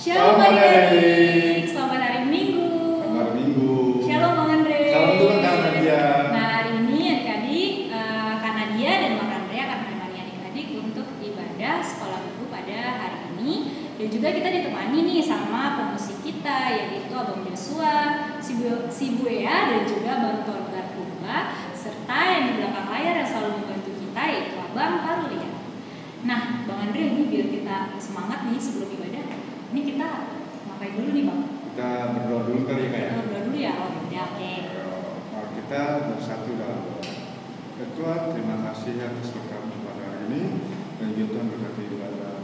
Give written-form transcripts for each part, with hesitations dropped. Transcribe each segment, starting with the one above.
Shalom adik-adik, selamat hari Minggu. Selamat hari Minggu. Shalom Bang Andre. Salam Tuhan Kak Nadia. Nah hari ini adik-adik, Kak Nadia dan Bang Andre akan menemani adik-adik untuk ibadah sekolah minggu pada hari ini. Dan juga kita ditemani nih sama pemusik kita, yaitu Abang Joshua, si Bu Ea, dan juga Bang Torgar Purba, serta yang di belakang layar yang selalu membantu kita, yaitu Abang Parulia. Nah Bang Andre, ini biar kita semangat nih sebelum ibadah. Ini kita ngapain dulu nih Bang? Kita berdoa dulu kali ya Kak ya? Kita berdoa dulu ya? Oh ya oke. Mari kita bersatu dalam doa. Ya Tuhan, terima kasih atas berkat pada hari ini. Dan juga Tuhan berkati ibadah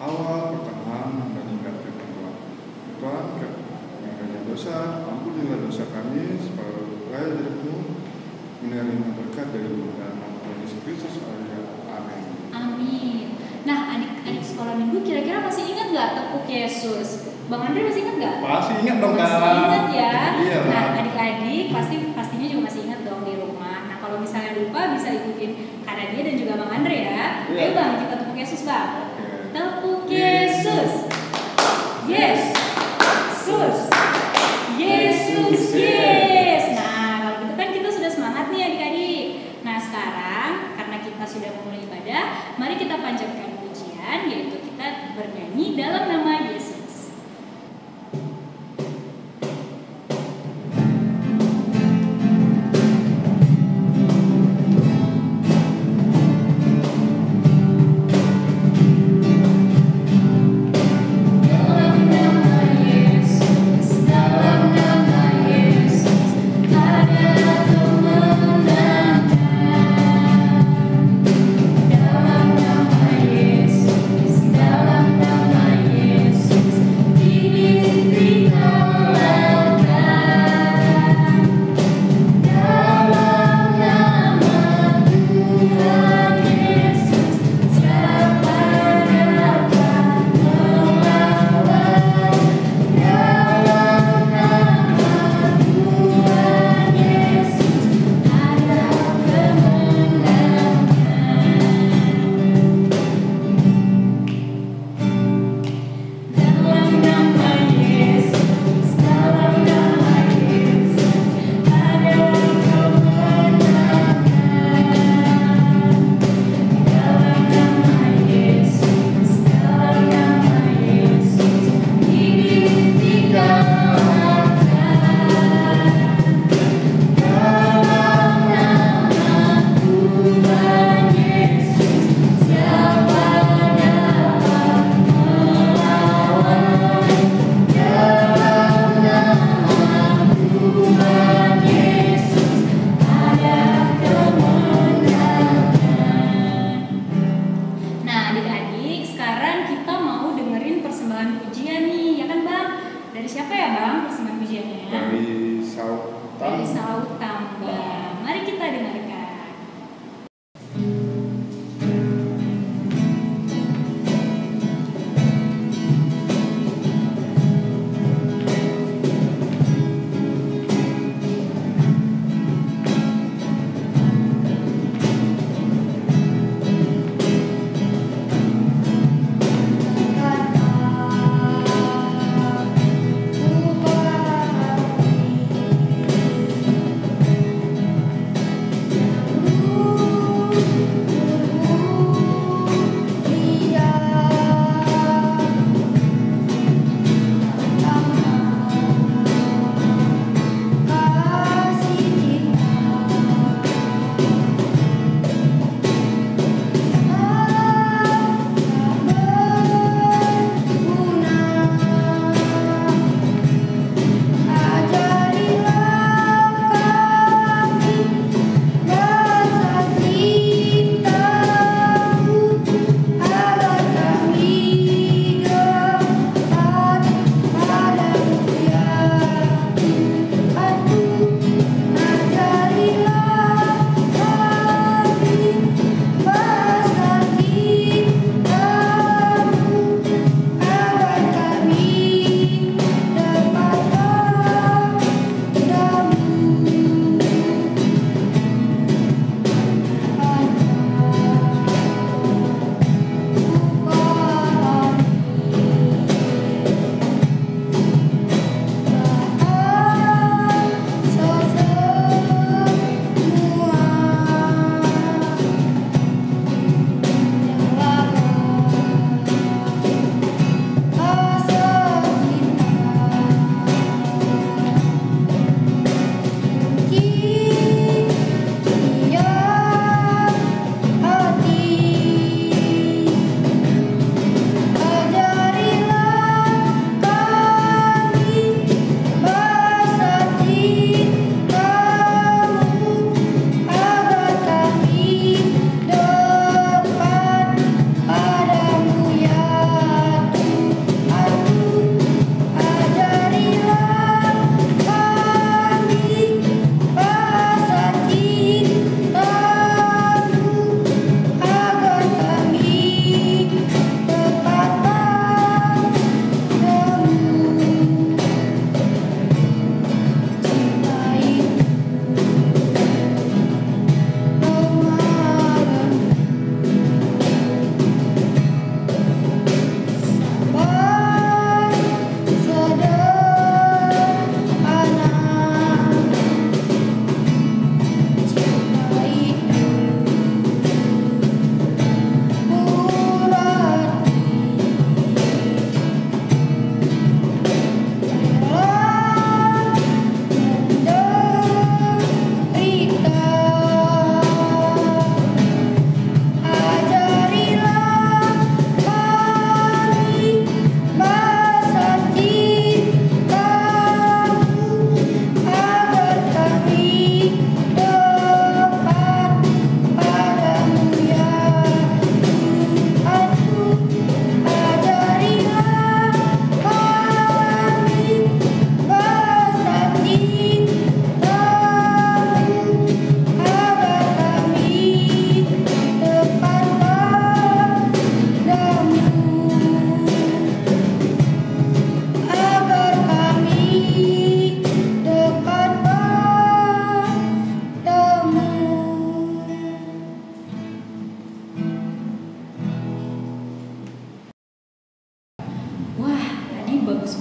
awal, pertengahan, dan hingga akhir Tuhan. Tuhan, mengenai dosa, ampunilah dosa kami, supaya dirimu menerima berkat dari dalam nama Tuhan Yesus Kristus. Amin. Amin. Nah adik-adik sekolah minggu kira-kira masih ingat nggak tepuk Yesus? Bang Andre masih ingat nggak? Masih ingat dong Kak. Masih ingat ya. Iya, nah Bang. adik-adik pastinya juga masih ingat dong di rumah. Nah kalau misalnya lupa bisa ikutin Kak Nadia dan juga Bang Andre ya. Iya. Ayo Bang, kita tepuk Yesus Bang. Oke. Tepuk Yesus. Yes. Sus. Yesus. Yes. Nah kalau gitu kan kita sudah semangat nih adik-adik. Nah sekarang karena kita sudah memulai ibadah, mari kita panjatkan pujian, yaitu kita bernyanyi dalam nama Yesus.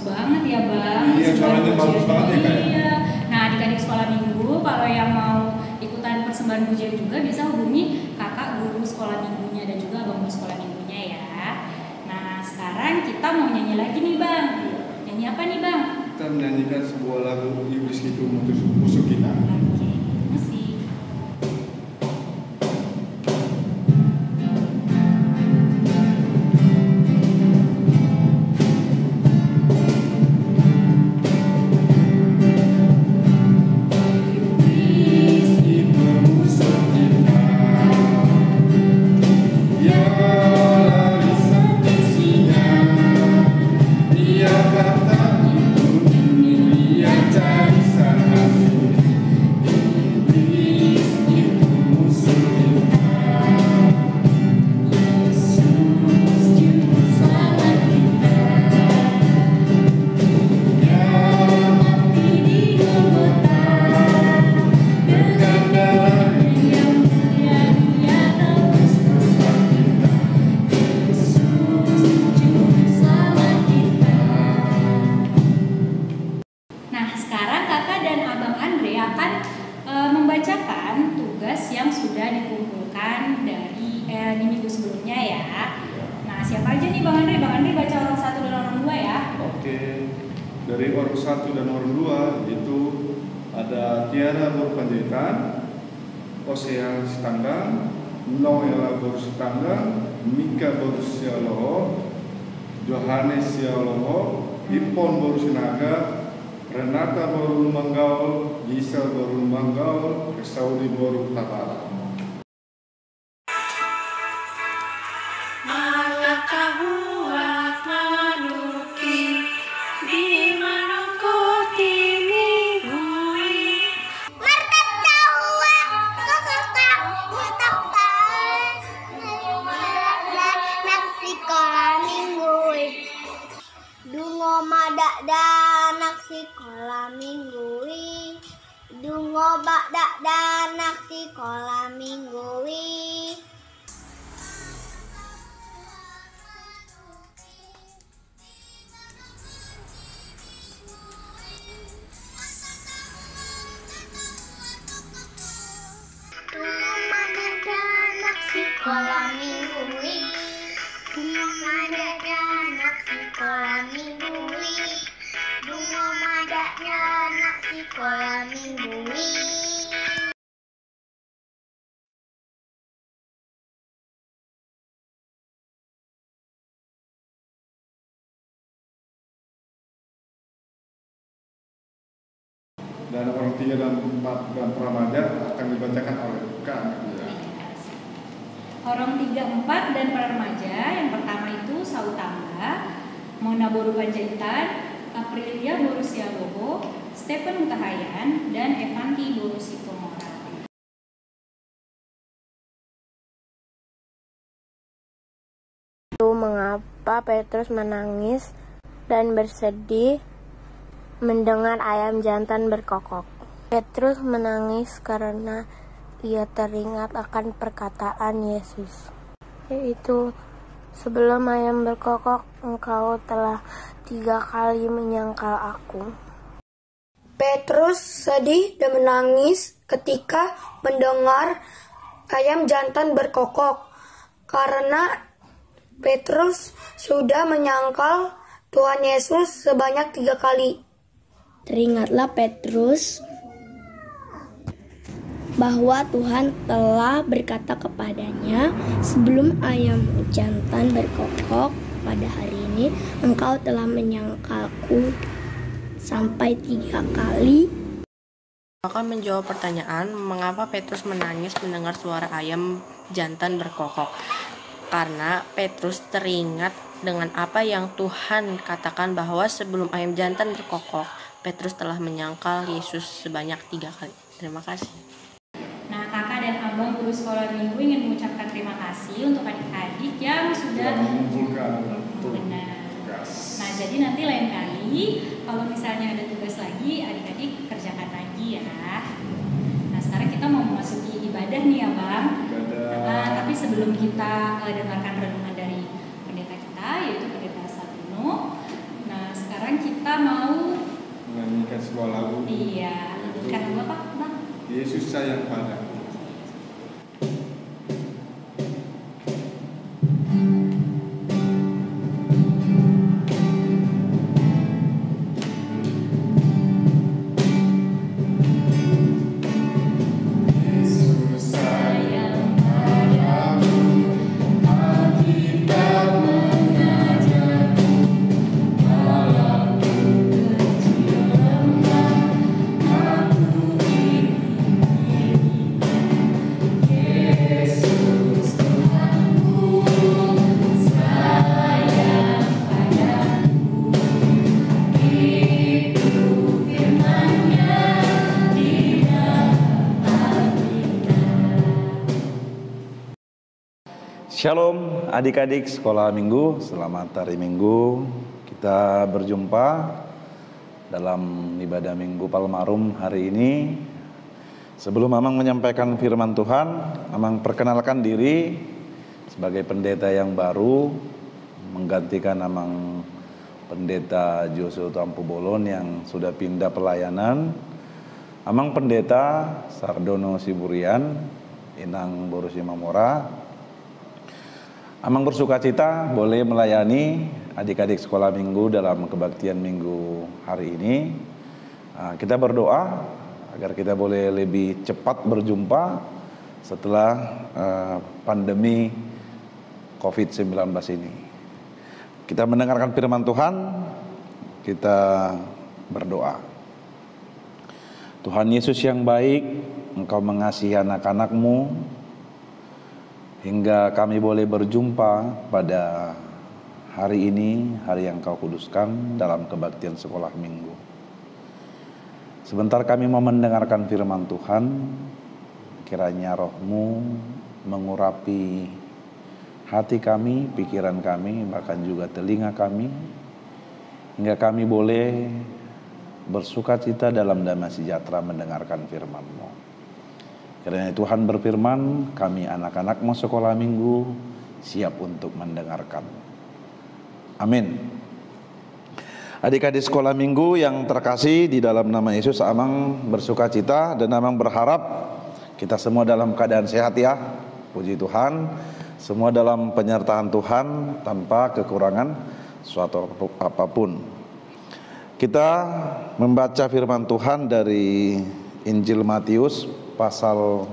banget ya Bang. Iya, caranya bagus banget ya Kak. Iya. Nah, adik-adik sekolah minggu kalau yang mau ikutan persembahan pujian juga bisa hubungi kakak guru sekolah minggunya dan juga abang guru sekolah minggunya ya. Nah, sekarang kita mau nyanyi lagi nih Bang. Nyanyi apa nih Bang? Kita menyanyikan sebuah lagu Iblis itu musuh kita. Oke, musik. Membacakan tugas yang sudah dikumpulkan dari di minggu sebelumnya ya. Nah, siapa aja nih Bang Andre? Bang Andre baca orang 1 dan orang 2 ya. Oke. Dari orang 1 dan orang 2 itu ada Tiara Berpanjaitan, Osea Sitanggang, Noela Bersitanggang, Mika Bersialoho, Johannes Sialoho, Ipon Bersinaga, Renata baru Manggaul, Gisel baru Manggaul, Saudi baru Tabara. Sekolah mingguwi dungo bak dak danak sekolah mingguwi. Dungo mak danak sekolah mingguwi, dungo mak danak sekolah mingguwi. Dungo madaknya anak sekolah mingguwi. Dan orang 3 dan 4 dan remaja akan dibacakan oleh Kak. Orang 3, 4 dan para remaja yang pertama itu Sautamba, Mona Boru Panjaitan, Aprilia Borusialoho, Stephen Mutahayan, dan Evanti Borusitomoran. Mengapa Petrus menangis dan bersedih mendengar ayam jantan berkokok? Petrus menangis karena ia teringat akan perkataan Yesus, yaitu, "Sebelum ayam berkokok, engkau telah 3 kali menyangkal aku." Petrus sedih dan menangis ketika mendengar ayam jantan berkokok, karena Petrus sudah menyangkal Tuhan Yesus sebanyak 3 kali. Teringatlah Petrus bahwa Tuhan telah berkata kepadanya, "Sebelum ayam jantan berkokok pada hari ini, engkau telah menyangkalku sampai 3 kali." Akan menjawab pertanyaan mengapa Petrus menangis mendengar suara ayam jantan berkokok. Karena Petrus teringat dengan apa yang Tuhan katakan bahwa sebelum ayam jantan berkokok, Petrus telah menyangkal Yesus sebanyak 3 kali. Terima kasih. Nah, kakak dan abang guru sekolah minggu ingin mengucapkan terima kasih untuk adik-adik yang sudah mengumpulkan. Benar. Nah, jadi nanti lain kali kalau misalnya ada tugas lagi, adik-adik kerjakan lagi ya. Nah, sekarang kita mau memasuki ibadah nih ya Bang. Tapi sebelum kita dengarkan renungan dari pendeta kita, yaitu pendeta Sabino. Nah, sekarang kita Iya, karena Bapak, Bang. Yesus sayang padaku. Shalom adik-adik sekolah minggu, selamat hari minggu. Kita berjumpa dalam ibadah minggu Palmarum hari ini. Sebelum Amang menyampaikan firman Tuhan, Amang perkenalkan diri sebagai pendeta yang baru, menggantikan Amang pendeta Joshua Tampu Bolon yang sudah pindah pelayanan. Amang pendeta Sardono Siburian, Inang Borusi Mamora. Amang bersuka cita boleh melayani adik-adik sekolah minggu dalam kebaktian minggu hari ini. Kita berdoa agar kita boleh lebih cepat berjumpa setelah pandemi COVID-19 ini. Kita mendengarkan firman Tuhan, kita berdoa. Tuhan Yesus yang baik, Engkau mengasihi anak-anak-Mu, hingga kami boleh berjumpa pada hari ini, hari yang Kau kuduskan dalam kebaktian sekolah minggu. Sebentar kami mau mendengarkan firman Tuhan, kiranya Roh-Mu mengurapi hati kami, pikiran kami, bahkan juga telinga kami, hingga kami boleh bersuka cita dalam damai sejahtera mendengarkan firman-Mu. Karena Tuhan berfirman, kami anak-anak-Mu sekolah minggu siap untuk mendengarkan. Amin. Adik-adik sekolah minggu yang terkasih di dalam nama Yesus, Amang bersuka cita dan Amang berharap kita semua dalam keadaan sehat ya. Puji Tuhan, semua dalam penyertaan Tuhan tanpa kekurangan suatu apapun. Kita membaca firman Tuhan dari Injil Matius pasal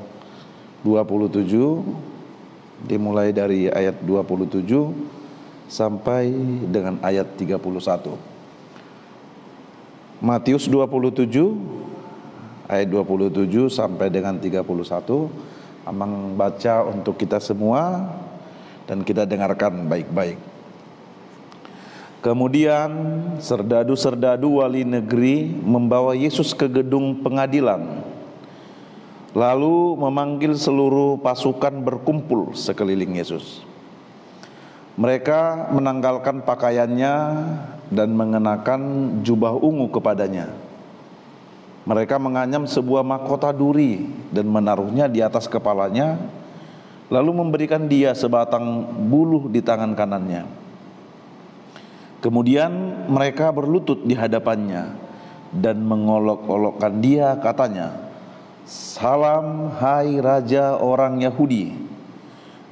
27, dimulai dari ayat 27 sampai dengan ayat 31. Matius 27 ayat 27 sampai dengan 31. Amang baca untuk kita semua dan kita dengarkan baik-baik. Kemudian serdadu-serdadu wali negeri membawa Yesus ke gedung pengadilan, lalu memanggil seluruh pasukan berkumpul sekeliling Yesus. Mereka menanggalkan pakaiannya dan mengenakan jubah ungu kepadanya. Mereka menganyam sebuah mahkota duri dan menaruhnya di atas kepalanya, lalu memberikan dia sebatang buluh di tangan kanannya. Kemudian mereka berlutut di hadapannya dan mengolok-olokkan dia, katanya, "Salam, hai Raja orang Yahudi."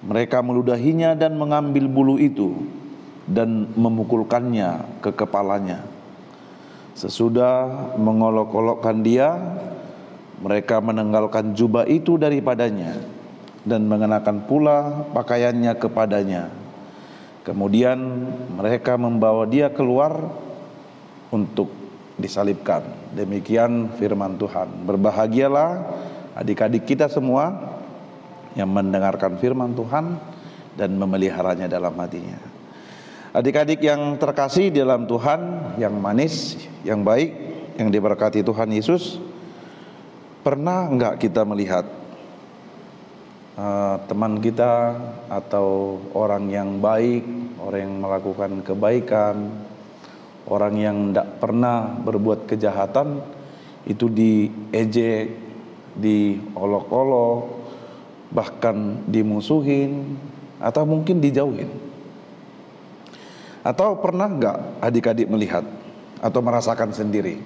Mereka meludahinya dan mengambil bulu itu dan memukulkannya ke kepalanya. Sesudah mengolok-olokkan dia, mereka menanggalkan jubah itu daripadanya dan mengenakan pula pakaiannya kepadanya. Kemudian mereka membawa dia keluar untuk disalibkan. Demikian firman Tuhan. Berbahagialah adik-adik kita semua yang mendengarkan firman Tuhan dan memeliharanya dalam hatinya. Adik-adik yang terkasih di dalam Tuhan, yang manis, yang baik, yang diberkati Tuhan Yesus, pernah enggak kita melihat teman kita atau orang yang baik, orang yang melakukan kebaikan, orang yang tidak pernah berbuat kejahatan itu diejek, diolok-olok, bahkan dimusuhin atau mungkin dijauhin? Atau pernah enggak adik-adik melihat atau merasakan sendiri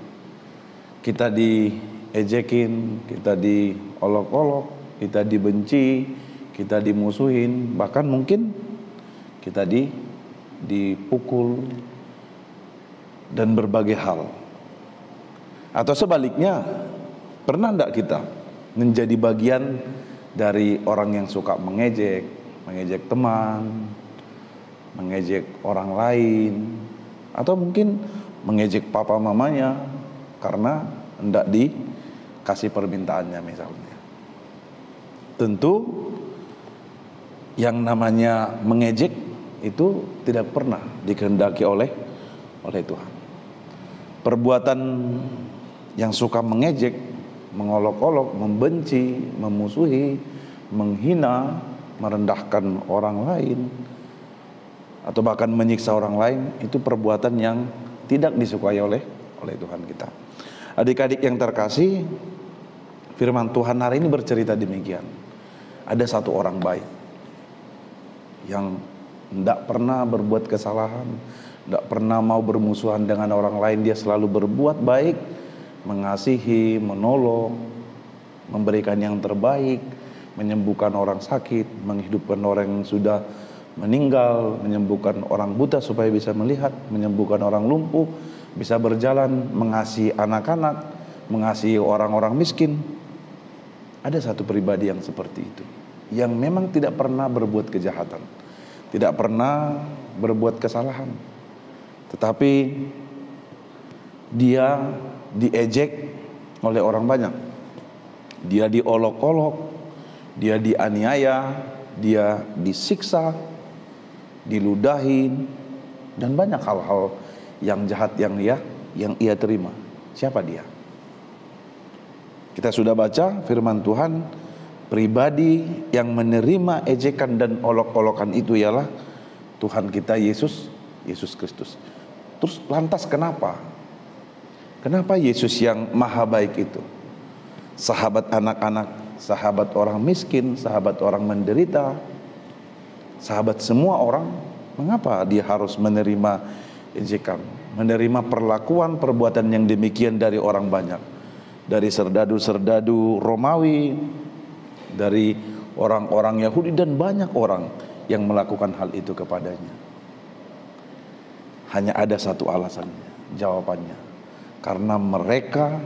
kita diejekin, kita diolok-olok, kita dibenci, kita dimusuhin, bahkan mungkin kita dipukul dan berbagai hal. Atau sebaliknya, pernah enggak kita menjadi bagian dari orang yang suka mengejek teman, mengejek orang lain, atau mungkin mengejek papa mamanya karena hendak dikasih permintaannya misalnya. Tentu yang namanya mengejek itu tidak pernah dikehendaki oleh Tuhan. Perbuatan yang suka mengejek, mengolok-olok, membenci, memusuhi, menghina, merendahkan orang lain, atau bahkan menyiksa orang lain, itu perbuatan yang tidak disukai oleh Tuhan kita. Adik-adik yang terkasih, firman Tuhan hari ini bercerita demikian. Ada satu orang baik yang tidak pernah berbuat kesalahan, tidak pernah mau bermusuhan dengan orang lain. Dia selalu berbuat baik, mengasihi, menolong, memberikan yang terbaik, menyembuhkan orang sakit, menghidupkan orang yang sudah meninggal, menyembuhkan orang buta supaya bisa melihat, menyembuhkan orang lumpuh, bisa berjalan, mengasihi anak-anak, mengasihi orang-orang miskin. Ada satu pribadi yang seperti itu, yang memang tidak pernah berbuat kejahatan, tidak pernah berbuat kesalahan, tetapi dia diejek oleh orang banyak, dia diolok-olok, dia dianiaya, dia disiksa, diludahin, dan banyak hal-hal yang jahat yang ia terima. Siapa dia? Kita sudah baca firman Tuhan, pribadi yang menerima ejekan dan olok-olokan itu ialah Tuhan kita Yesus Kristus. Terus lantas kenapa Yesus yang maha baik itu, sahabat anak-anak, sahabat orang miskin, sahabat orang menderita, sahabat semua orang, mengapa dia harus menerima ejekan, menerima perlakuan perbuatan yang demikian dari orang banyak, dari serdadu-serdadu Romawi, dari orang-orang Yahudi, dan banyak orang yang melakukan hal itu kepadanya? Hanya ada satu alasannya, jawabannya, karena mereka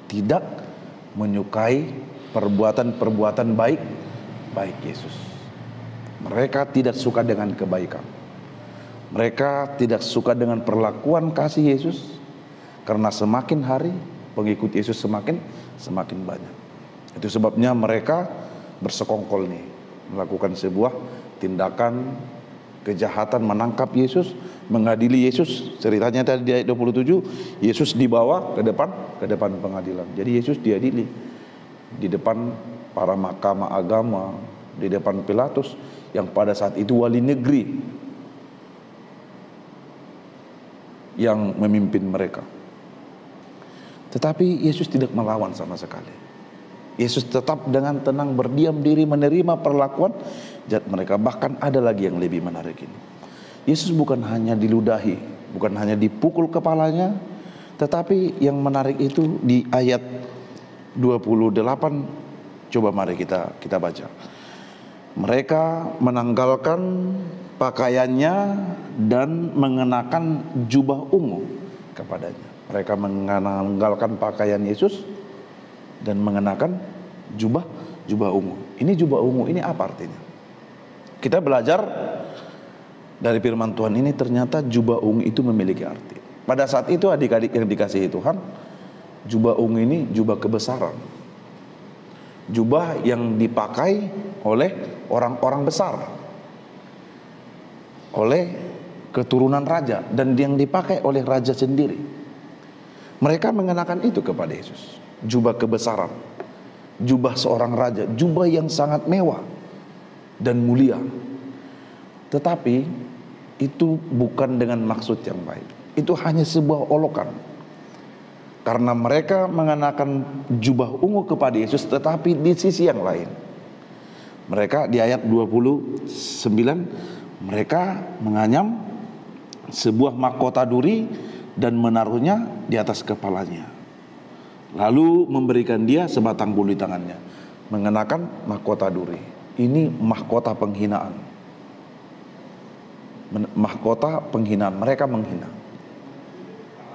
tidak menyukai perbuatan-perbuatan baik Yesus. Mereka tidak suka dengan kebaikan. Mereka tidak suka dengan perlakuan kasih Yesus, karena semakin hari pengikut Yesus semakin banyak. Itu sebabnya mereka bersekongkol nih, melakukan sebuah tindakan kejahatan, menangkap Yesus, mengadili Yesus. Ceritanya tadi di ayat 27, Yesus dibawa ke depan pengadilan. Jadi Yesus diadili di depan para mahkamah agama, di depan Pilatus yang pada saat itu wali negeri yang memimpin mereka. Tetapi Yesus tidak melawan sama sekali. Yesus tetap dengan tenang berdiam diri menerima perlakuan jahat mereka. Bahkan ada lagi yang lebih menarik ini. Yesus bukan hanya diludahi, bukan hanya dipukul kepalanya, tetapi yang menarik itu di ayat 28. Coba mari kita baca. Mereka menanggalkan pakaiannya dan mengenakan jubah ungu kepadanya. Mereka menanggalkan pakaian Yesus dan mengenakan jubah ungu. Ini jubah ungu ini apa artinya? Kita belajar dari firman Tuhan ini, ternyata jubah ungu itu memiliki arti. Pada saat itu adik-adik yang dikasihi Tuhan, jubah ungu ini jubah kebesaran. Jubah yang dipakai oleh orang-orang besar, oleh keturunan raja, dan yang dipakai oleh raja sendiri. Mereka mengenakan itu kepada Yesus. Jubah kebesaran, jubah seorang raja, jubah yang sangat mewah dan mulia. Tetapi itu bukan dengan maksud yang baik. Itu hanya sebuah olokan. Karena mereka mengenakan jubah ungu kepada Yesus, tetapi di sisi yang lain, mereka di ayat 29, mereka menganyam sebuah mahkota duri dan menaruhnya di atas kepalanya. Lalu memberikan dia sebatang bulu di tangannya, mengenakan mahkota duri. Ini mahkota penghinaan. Mahkota penghinaan, mereka menghina.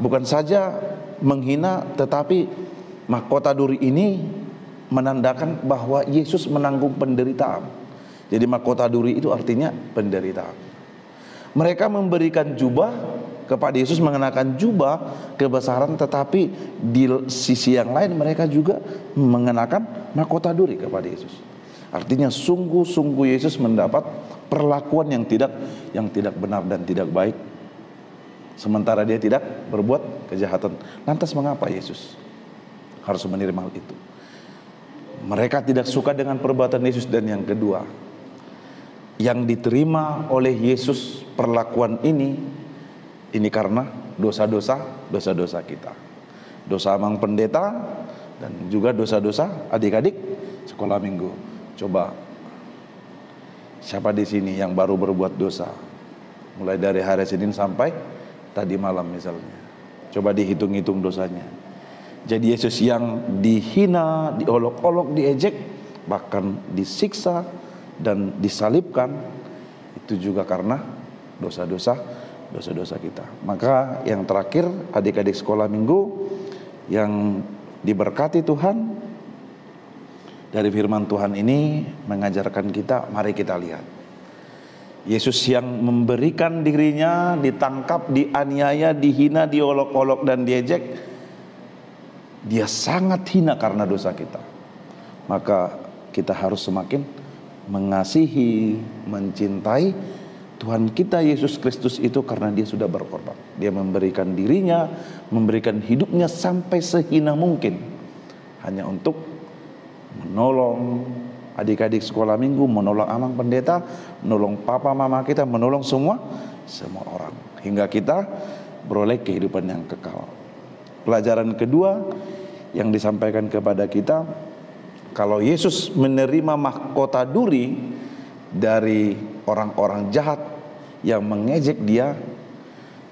Bukan saja menghina, tetapi mahkota duri ini menandakan bahwa Yesus menanggung penderitaan. Jadi mahkota duri itu artinya penderitaan. Mereka memberikan jubah kepada Yesus, mengenakan jubah kebesaran, tetapi di sisi yang lain mereka juga mengenakan mahkota duri kepada Yesus. Artinya sungguh-sungguh Yesus mendapat perlakuan yang tidak benar dan tidak baik, sementara dia tidak berbuat kejahatan. Lantas mengapa Yesus harus menerima hal itu? Mereka tidak suka dengan perbuatan Yesus. Dan yang kedua, yang diterima oleh Yesus perlakuan ini karena dosa-dosa kita, dosa Amang Pendeta dan juga dosa-dosa adik-adik sekolah minggu. Coba, siapa di sini yang baru berbuat dosa mulai dari hari Senin sampai tadi malam misalnya? Coba dihitung-hitung dosanya. Jadi Yesus yang dihina, diolok-olok, diejek, bahkan disiksa dan disalibkan, itu juga karena dosa-dosa kita. Maka yang terakhir, adik-adik sekolah minggu yang diberkati Tuhan, dari firman Tuhan ini mengajarkan kita, mari kita lihat Yesus yang memberikan dirinya, ditangkap, dianiaya, dihina, diolok-olok dan diejek. Dia sangat hina karena dosa kita. Maka kita harus semakin mengasihi, mencintai Tuhan kita Yesus Kristus itu, karena dia sudah berkorban. Dia memberikan dirinya, memberikan hidupnya sampai sehina mungkin, hanya untuk menolong adik-adik sekolah minggu, menolong Amang Pendeta, menolong papa mama kita, menolong semua orang, hingga kita beroleh kehidupan yang kekal. Pelajaran kedua yang disampaikan kepada kita, kalau Yesus menerima mahkota duri dari orang-orang jahat yang mengejek dia,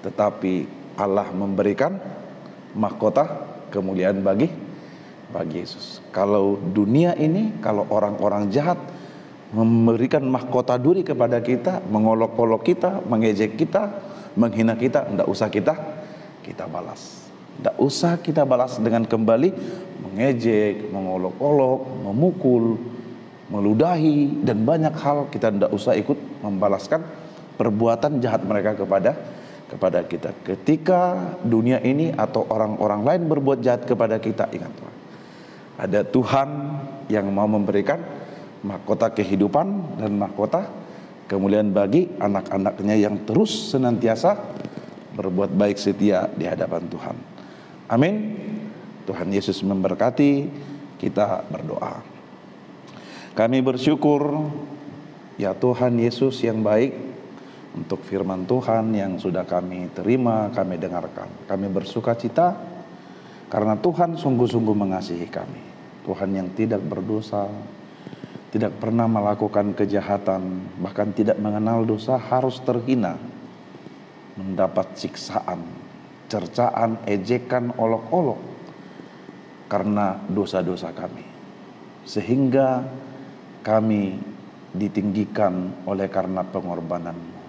tetapi Allah memberikan mahkota kemuliaan bagi Yesus. Kalau dunia ini, kalau orang-orang jahat memberikan mahkota duri kepada kita, mengolok-olok kita, mengejek kita, menghina kita, tidak usah kita balas. Tidak usah kita balas dengan kembali mengejek, mengolok-olok, memukul, meludahi, dan banyak hal. Kita tidak usah ikut membalaskan perbuatan jahat mereka kepada kita. Ketika dunia ini atau orang-orang lain berbuat jahat kepada kita, ingatlah, ada Tuhan yang mau memberikan mahkota kehidupan dan mahkota kemuliaan bagi anak-anaknya yang terus senantiasa berbuat baik setia di hadapan Tuhan. Amin. Tuhan Yesus memberkati. Kita berdoa. Kami bersyukur ya Tuhan Yesus yang baik, untuk firman Tuhan yang sudah kami terima, kami dengarkan. Kami bersuka cita karena Tuhan sungguh-sungguh mengasihi kami. Tuhan yang tidak berdosa, tidak pernah melakukan kejahatan, bahkan tidak mengenal dosa, harus terhina, mendapat siksaan, cercaan, ejekan, olok-olok karena dosa-dosa kami. Sehingga kami ditinggikan oleh karena pengorbanan-Mu.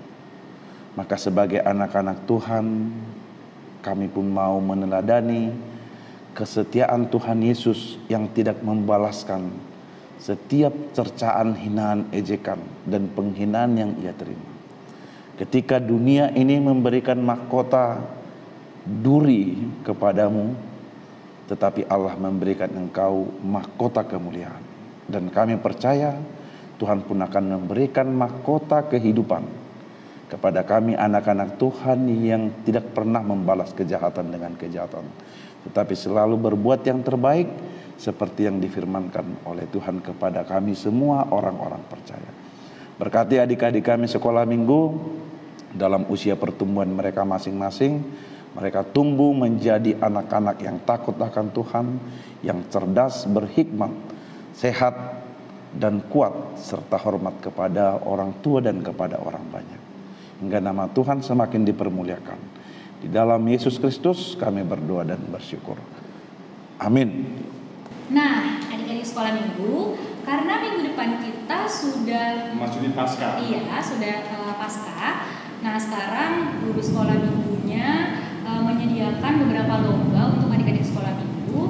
Maka sebagai anak-anak Tuhan, kami pun mau meneladani kesetiaan Tuhan Yesus yang tidak membalaskan setiap cercaan, hinaan, ejekan, dan penghinaan yang Ia terima. Ketika dunia ini memberikan mahkota duri kepadamu, tetapi Allah memberikan engkau mahkota kemuliaan. Dan kami percaya Tuhan pun akan memberikan mahkota kehidupan kepada kami anak-anak Tuhan yang tidak pernah membalas kejahatan dengan kejahatan, tetapi selalu berbuat yang terbaik seperti yang difirmankan oleh Tuhan kepada kami semua orang-orang percaya. Berkati adik-adik kami sekolah minggu dalam usia pertumbuhan mereka masing-masing. Mereka tumbuh menjadi anak-anak yang takut akan Tuhan, yang cerdas, berhikmat, sehat, dan kuat, serta hormat kepada orang tua dan kepada orang banyak. Hingga nama Tuhan semakin dipermuliakan. Di dalam Yesus Kristus kami berdoa dan bersyukur. Amin. Nah, adik-adik sekolah minggu, karena minggu depan kita sudah Memasuki Paskah. Iya, sudah Paskah. Nah, sekarang guru sekolah minggunya menyediakan beberapa lomba untuk adik-adik sekolah minggu.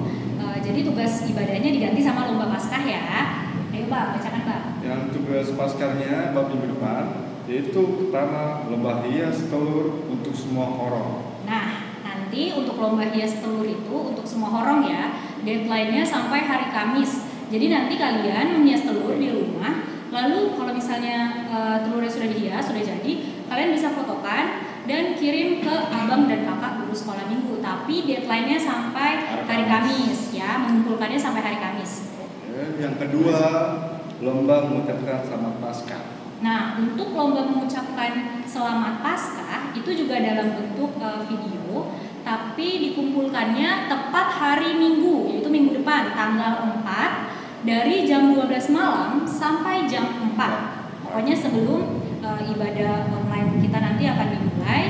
Jadi tugas ibadahnya diganti sama lomba Paskah ya. Ayo Bang, bacakan Bang. Yang tugas Paskahnya bab minggu depan yaitu pertama lomba hias telur untuk semua horong. Nah, nanti untuk lomba hias telur itu untuk semua horong ya. Deadline-nya sampai hari Kamis. Jadi nanti kalian menghias telur di rumah. Lalu kalau misalnya telurnya sudah dihias, sudah jadi, kalian bisa fotokan dan kirim ke abang dan kakak guru sekolah minggu. Tapi deadline-nya sampai hari Kamis ya, mengumpulkannya sampai hari Kamis. Yang kedua, lomba mengucapkan selamat Paskah. Nah, untuk lomba mengucapkan selamat Paskah itu juga dalam bentuk video, tapi dikumpulkannya tepat hari Minggu, yaitu minggu depan, tanggal 4 dari jam 12 malam sampai jam 4. Pokoknya sebelum ibadah online kita nanti akan dimulai,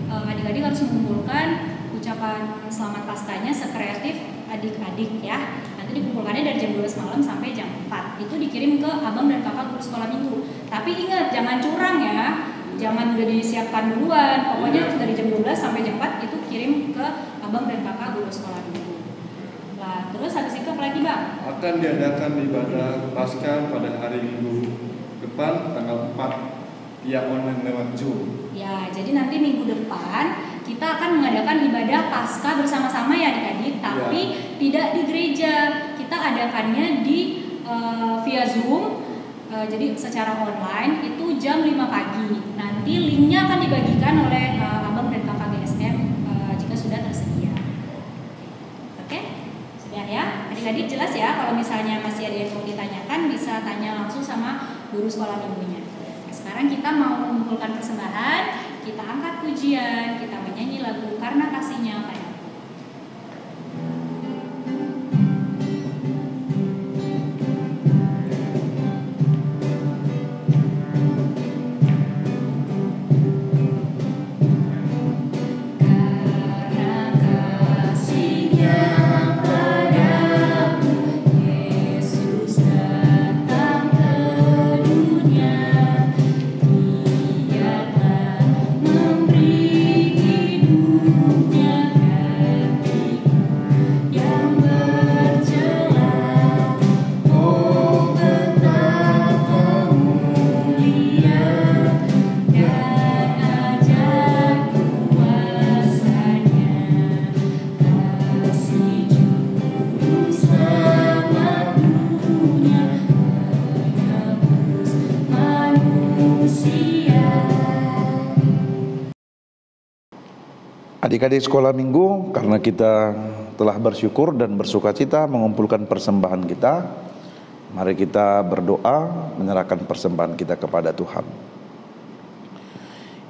adik-adik harus mengumpulkan ucapan selamat Paskahnya sekreatif adik-adik ya. Nanti dikumpulkannya dari jam 12 malam sampai jam 4. Itu dikirim ke abang dan kakak guru sekolah minggu. Tapi ingat, jangan curang ya. Jangan udah disiapkan duluan. Pokoknya dari jam 12 sampai jam 4 itu kirim ke abang dan kakak guru sekolah minggu. Nah, terus habis itu apa lagi Bang? Akan diadakan ibadah Paskah pada hari Minggu depan tanggal 4 via online lewat Zoom. Ya, jadi nanti minggu depan kita akan mengadakan ibadah Paskah bersama-sama ya adik-adik, tapi tidak di gereja. Kita adakannya di via Zoom. Jadi secara online itu jam 5 pagi. Nanti linknya akan dibagikan oleh abang dan kakak GSM jika sudah tersedia. Oke? Sudah ya? Adik-adik jelas ya, kalau misalnya masih ada yang mau ditanyakan bisa tanya langsung sama guru sekolah minggunya. Sekarang kita mau mengumpulkan persembahan, kita angkat pujian, kita menyanyi lagu Karena Kasihnya Padaku. Adik-adik sekolah minggu, karena kita telah bersyukur dan bersukacita mengumpulkan persembahan kita, mari kita berdoa menyerahkan persembahan kita kepada Tuhan.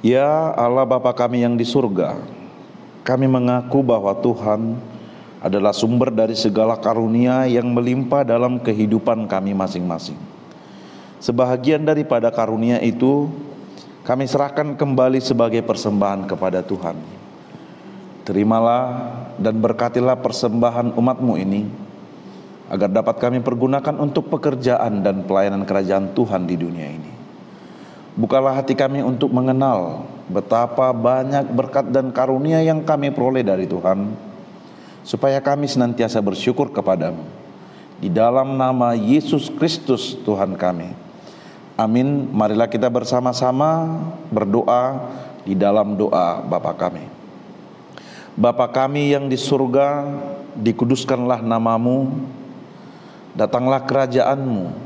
Ya Allah Bapa kami yang di surga, kami mengaku bahwa Tuhan adalah sumber dari segala karunia yang melimpah dalam kehidupan kami masing-masing. Sebahagian daripada karunia itu kami serahkan kembali sebagai persembahan kepada Tuhan. Terimalah dan berkatilah persembahan umat-Mu ini, agar dapat kami pergunakan untuk pekerjaan dan pelayanan kerajaan Tuhan di dunia ini. Bukalah hati kami untuk mengenal betapa banyak berkat dan karunia yang kami peroleh dari Tuhan, supaya kami senantiasa bersyukur kepadamu. Di dalam nama Yesus Kristus Tuhan kami. Amin. Marilah kita bersama-sama berdoa di dalam doa Bapa kami. Bapa kami yang di surga, dikuduskanlah namamu, datanglah kerajaanmu,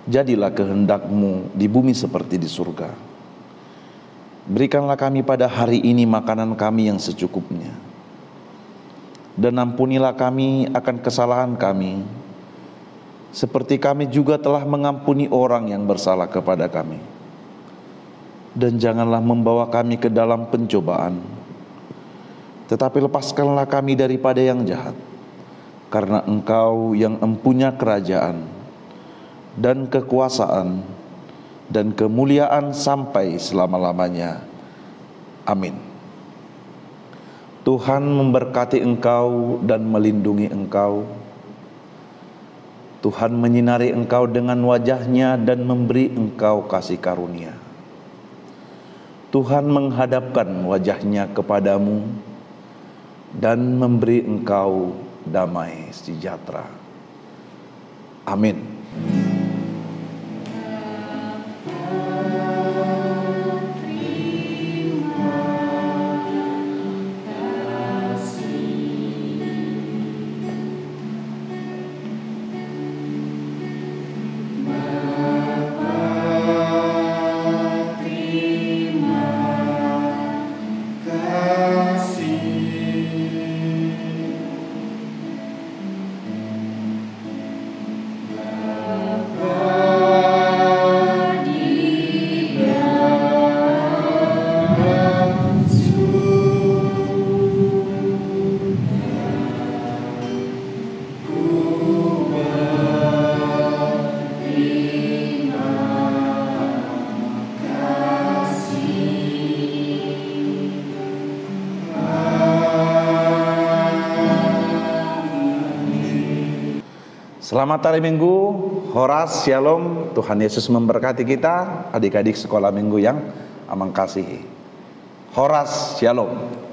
jadilah kehendak-Mu di bumi seperti di surga. Berikanlah kami pada hari ini makanan kami yang secukupnya, dan ampunilah kami akan kesalahan kami, seperti kami juga telah mengampuni orang yang bersalah kepada kami. Dan janganlah membawa kami ke dalam pencobaan, tetapi lepaskanlah kami daripada yang jahat, karena Engkau yang empunya kerajaan dan kekuasaan dan kemuliaan sampai selama-lamanya. Amin. Tuhan memberkati engkau dan melindungi engkau. Tuhan menyinari engkau dengan wajah-Nya dan memberi engkau kasih karunia. Tuhan menghadapkan wajah-Nya kepadamu dan memberi engkau damai sejahtera. Amin. Selamat hari Minggu, Horas, Shalom, Tuhan Yesus memberkati kita, adik-adik sekolah minggu yang Amang kasihi. Horas, Shalom.